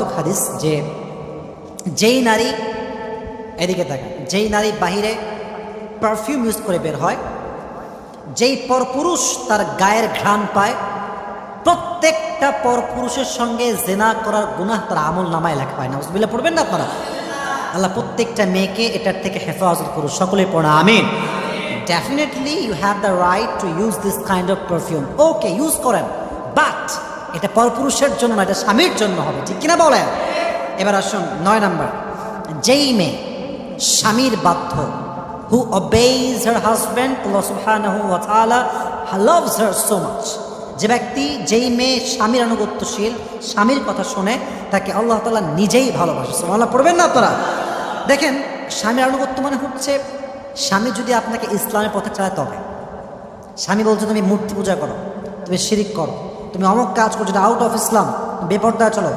মারাত্মক হাদিস যে যেই নারী, এদিকে থাকে, যেই নারী বাহিরে পারফিউম ইউজ করে বের হয়, যেই পরপুরুষ তার গায়ের ঘ্রাণ পায়, প্রত্যেকটা পরপুরুষের সঙ্গে জেনা করার গুনাহ তার আমল নামায় লেখা হয়। নাউজুবিল্লাহ পড়বেন না আপনারা? আল্লাহ প্রত্যেকটা মেয়েকে এটার থেকে হেফাজত করুন, সকলে পড়া আমিন। Definitely you have the right to use this kind of perfume, okay use করেন, বাট এটা পরপুরুষের জন্য না, এটা স্বামীর জন্য হবে, ঠিক কিনা বলেন? এবার আসুন 9 নাম্বার, যেই মেয়ে স্বামীর বাধ্য, who obeys her husband, Allah subhanahu wa ta'ala loves her so much, যে ব্যক্তি, যেই মেয়ে স্বামীর আনুগত্যশীল, স্বামীর কথা শোনে, তাকে আল্লাহ তাআলা নিজেই ভালোবাসে। সুবহানাল্লাহ পড়বেন না আপনারা? দেখেন, স্বামীর আনুগত্য মানে হচ্ছে স্বামী যদি আপনাকে ইসলামের পথে চালায়, তবে স্বামী বলছে তুমি মূর্তি পূজা করো, তুমি শিরিক করো, তুমি অমুক কাজ করো যেটা আউট অফ ইসলাম, বেপরদা চলো,